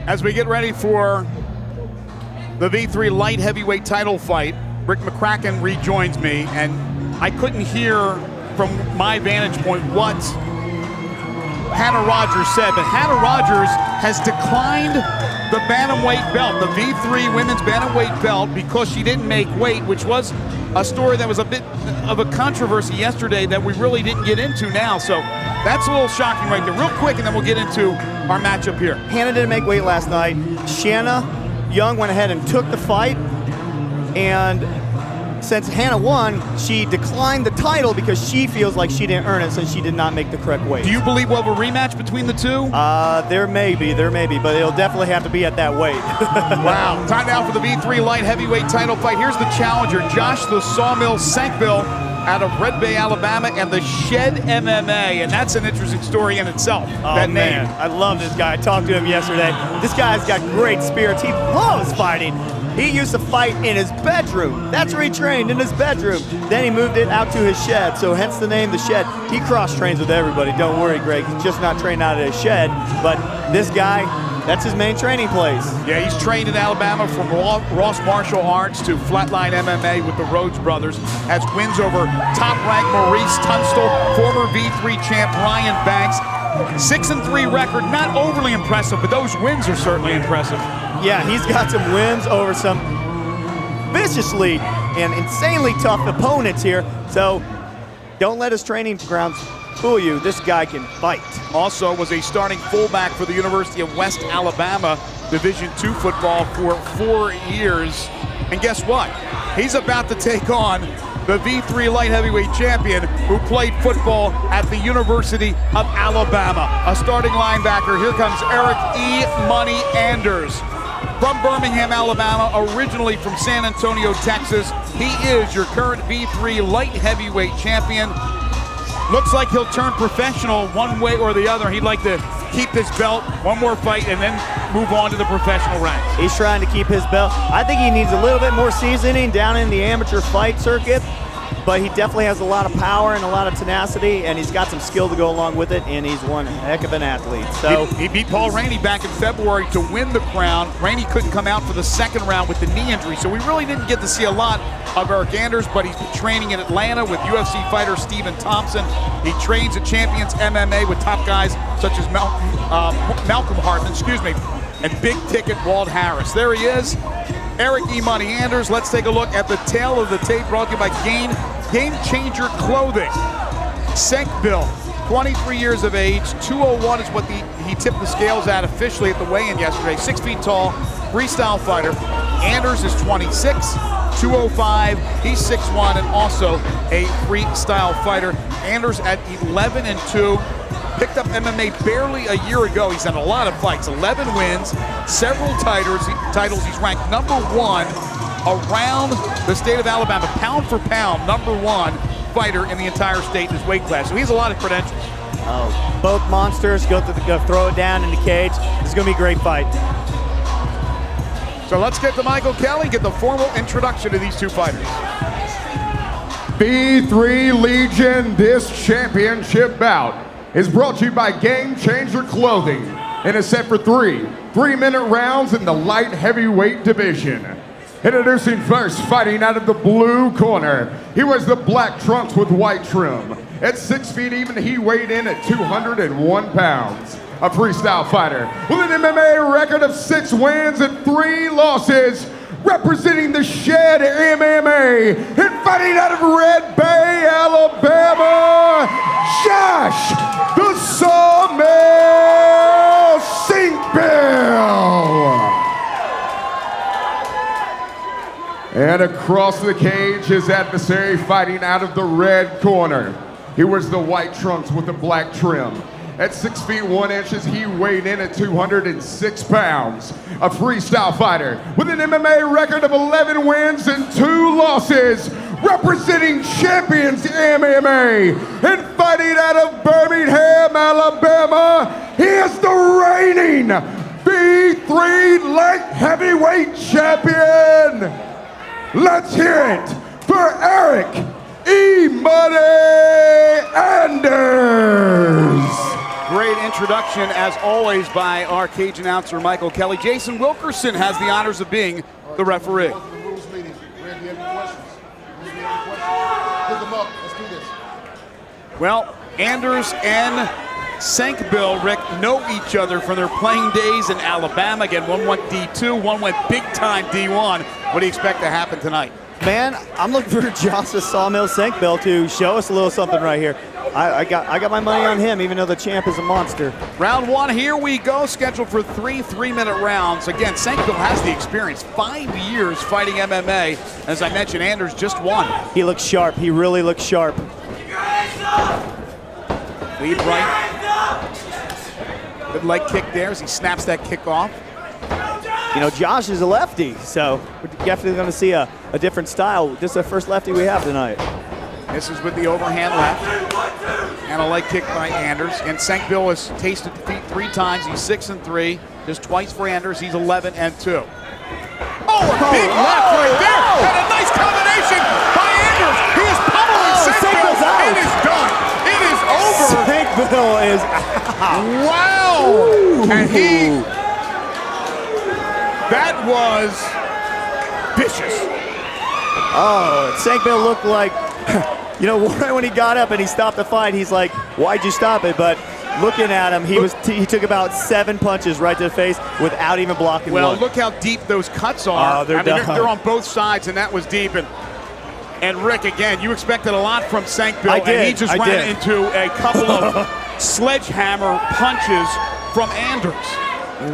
As we get ready for the V3 light heavyweight title fight, Rick McCracken rejoins me, and I couldn't hear from my vantage point what Hannah Rogers said, but Hannah Rogers has declined the bantamweight belt, the V3 women's bantamweight belt, because she didn't make weight, which was a story that was a bit of a controversy yesterday that we really didn't get into now. So that's a little shocking right there. Real quick, and then we'll get into our matchup here. Hannah didn't make weight last night. Shanna Young went ahead and took the fight, and since Hannah won, she declined the title because she feels like she didn't earn it since she did not make the correct weight. Do you believe we'll have a rematch between the two? There may be, but it'll definitely have to be at that weight. Wow. Time now for the V3 light heavyweight title fight. Here's the challenger, Josh the Sawmill Senkbeil out of Red Bay, Alabama, and the Shed MMA, and that's an interesting story in itself. Oh, that man, name. I love this guy. I talked to him yesterday. This guy's got great spirits. He loves fighting. He used to fight in his bedroom. That's where he trained, in his bedroom. Then he moved it out to his shed, so hence the name, the Shed. He cross-trains with everybody. Don't worry, Greg. He's just not trained out of his shed, but this guy, that's his main training place. Yeah, he's trained in Alabama from Ross Martial Arts to Flatline MMA with the Rhodes brothers. Has wins over top-ranked Maurice Tunstall, former V3 champ Ryan Banks. 6-3 record, not overly impressive, but those wins are certainly impressive. Yeah, he's got some wins over some viciously and insanely tough opponents here. So don't let his training grounds fool you. This guy can fight. Also was a starting fullback for the University of West Alabama Division II football for 4 years. And guess what? He's about to take on the V3 light heavyweight champion who played football at the University of Alabama. A starting linebacker. Here comes Eryk E. Money Anders. From Birmingham, Alabama, originally from San Antonio, Texas. He is your current V3 light heavyweight champion. Looks like he'll turn professional one way or the other. He'd like to keep this belt, one more fight, and then move on to the professional ranks. He's trying to keep his belt. I think he needs a little bit more seasoning down in the amateur fight circuit, but he definitely has a lot of power and a lot of tenacity, and he's got some skill to go along with it, and he's one heck of an athlete. So he beat Paul Rainey back in February to win the crown. Rainey couldn't come out for the second round with the knee injury, so we really didn't get to see a lot of Eryk Anders, but he's been training in Atlanta with UFC fighter Stephen Thompson. He trains at Champions MMA with top guys such as Malcolm Hartman, and big ticket Walt Harris. There he is, Eryk E. Money Anders. Let's take a look at the tail of the tape brought to you by Game Changer Clothing. Senkbeil, 23 years of age, 201 is what he tipped the scales at officially at the weigh-in yesterday. 6 feet tall, freestyle fighter. Anders is 26, 205, he's 6'1", and also a freestyle fighter. Anders at 11-2. Picked up MMA barely a year ago. He's done a lot of fights, 11 wins, several titles. He's ranked #1 around the state of Alabama, pound for pound, #1 fighter in the entire state in his weight class. So he has a lot of credentials. Oh, both monsters go throw it down in the cage. This is going to be a great fight. So let's get to Michael Kelly, get the formal introduction to these two fighters. V3 Legion, this championship bout is brought to you by Game Changer Clothing and is set for 3 3-minute rounds in the light heavyweight division. Introducing first, fighting out of the blue corner. He wears the black trunks with white trim. At 6 feet even, he weighed in at 201 pounds. A freestyle fighter with an MMA record of 6 wins and 3 losses. Representing the Shed MMA and fighting out of Red Bay, Alabama, Josh the Sawmill Senkbeil. And across the cage, his adversary fighting out of the red corner. He wears the white trunks with the black trim. At 6 feet 1 inches, he weighed in at 206 pounds. A freestyle fighter with an MMA record of 11 wins and 2 losses, representing Champions MMA and fighting out of Birmingham, Alabama. He is the reigning V3 light heavyweight champion. Let's hear it for Eryk E. Money Anders. Great introduction, as always, by our cage announcer, Michael Kelly. Jason Wilkerson has the honors of being the referee. Well, Anders and Senkbeil, Rick, know each other from their playing days in Alabama. Again, one went D2, one went big-time D1. What do you expect to happen tonight? Man, I'm looking for Josh the Sawmill Senkbeil to show us a little something right here. I got my money on him, even though the champ is a monster. Round one, here we go, scheduled for 3 3-minute rounds. Again, Senkbeil has the experience, 5 years fighting MMA. As I mentioned, Anders just won. He looks sharp. He really looks sharp. Lead right. Good leg kick there as he snaps that kick off. You know, Josh is a lefty, so we're definitely going to see a different style. This is the first lefty we have tonight. This is with the overhand left. And a leg kick by Anders. And Senkbeil has tasted defeat 3 times. He's 6-3. Just twice for Anders. He's 11-2. Oh, a big left right there. And a nice combination by Anders. He is pummeling Senkbeil. It is done. It is over. Senkbeil is out. Wow. Ooh. And that was vicious. Oh, Senkbeil looked like, you know, right when he got up and he stopped the fight, he's like, why'd you stop it? But looking at him, he took about 7 punches right to the face without even blocking one. Well, look how deep those cuts are. Oh, they're on both sides, and that was deep. And Rick, again, you expected a lot from Senkbeil, and he just ran into a couple of sledgehammer punches from Anders.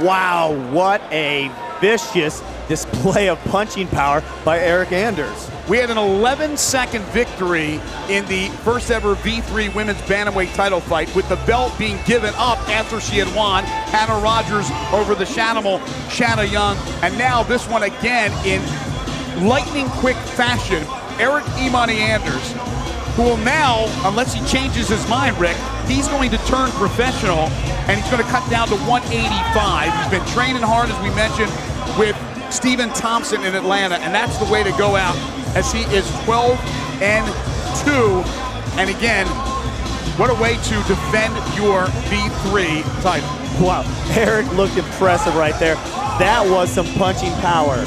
Wow, what a vicious display of punching power by Eryk Anders. We had an 11-second victory in the first ever V3 women's bantamweight title fight, with the belt being given up after she had won. Hannah Rogers over the Shanimal, Shanna Young, and now this one again in lightning quick fashion. Eryk Imani Anders, who will now, unless he changes his mind, Rick, he's going to turn professional, and he's going to cut down to 185. He's been training hard, as we mentioned, with Stephen Thompson in Atlanta, and that's the way to go out, as he is 12-2. And again, what a way to defend your V3 title. Wow, Eryk looked impressive right there. That was some punching power.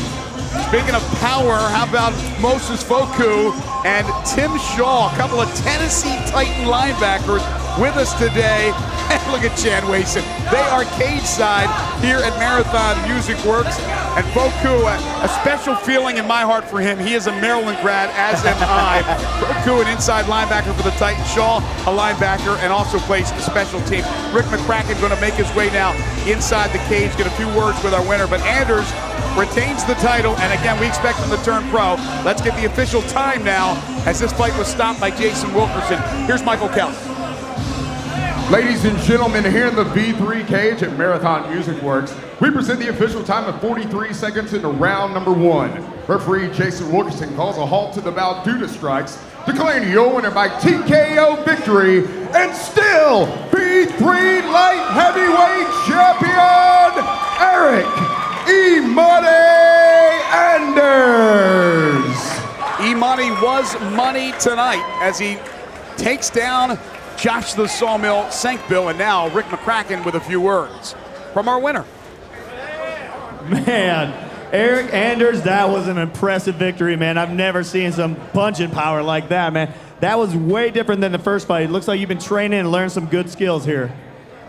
Speaking of power, how about Moses Foku and Tim Shaw, a couple of Tennessee Titan linebackers with us today. And look at Chan Wason. They are cage side here at Marathon Music Works. And Foku, a special feeling in my heart for him. He is a Maryland grad, as am I. Foku, an inside linebacker for the Titans. Shaw, a linebacker, and also plays special team. Rick McCracken going to make his way now inside the cage, get a few words with our winner. But Anders retains the title, and again, we expect him to turn pro. Let's get the official time now, as this fight was stopped by Jason Wilkerson. Here's Michael Kelly. Ladies and gentlemen, here in the V3 cage at Marathon Music Works, we present the official time of 43 seconds into round number 1. Referee Jason Wilkerson calls a halt to the bout due to strikes, declaring your winner by TKO victory, and still V3 light heavyweight champion, Eryk Imani Anders. Imani was money tonight as he takes down Josh the Sawmill Senkbeil, and now Rick McCracken with a few words from our winner. Man, Eryk Anders, that was an impressive victory, man. I've never seen some punching power like that, man. That was way different than the first fight. It looks like you've been training and learned some good skills here.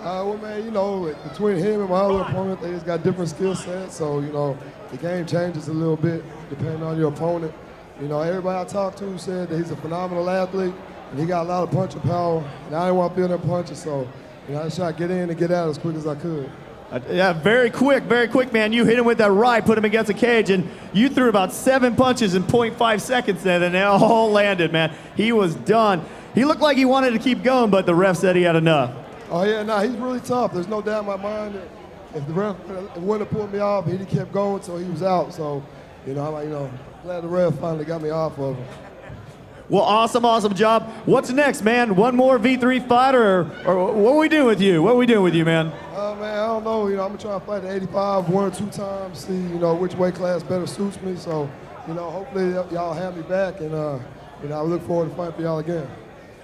Well, man, you know, between him and my other opponent, they just got different skill sets. So, you know, the game changes a little bit depending on your opponent. You know, everybody I talked to said that he's a phenomenal athlete, and he got a lot of punching power. And I didn't want to feel them punches, so, you know, I just tried to get in and get out as quick as I could. Yeah, very quick, man. You hit him with that right, put him against the cage, and you threw about 7 punches in 0.5 seconds there, and they all landed, man. He was done. He looked like he wanted to keep going, but the ref said he had enough. Oh, yeah, no, he's really tough. There's no doubt in my mind that if the ref wouldn't have pulled me off, he'd have kept going, so he was out. So, you know, I'm glad the ref finally got me off of him. Well, awesome job. What's next, man? One more V3 fight, or what are we doing with you? What are we doing with you, man? Man, I don't know. You know, I'm going to try to fight at 85 1 or 2 times, see, you know, which weight class better suits me. So, you know, hopefully y'all have me back, and, you know, I look forward to fighting for y'all again.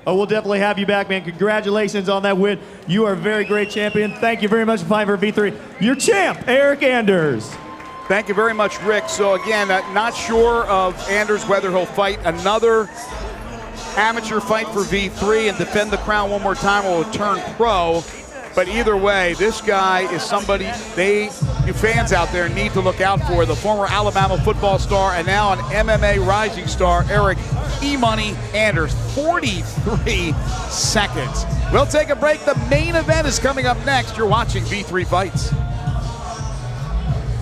Oh, we'll definitely have you back, man. Congratulations on that win. You are a very great champion. Thank you very much for fighting for V3. Your champ, Eryk Anders. Thank you very much, Rick. So again, not sure of Anders whether he'll fight another amateur fight for V3 and defend the crown one more time or turn pro. But either way, this guy is somebody you fans out there need to look out for. The former Alabama football star and now an MMA rising star, Eryk E-Money Anders, 43 seconds. We'll take a break. The main event is coming up next. You're watching V3 Fights.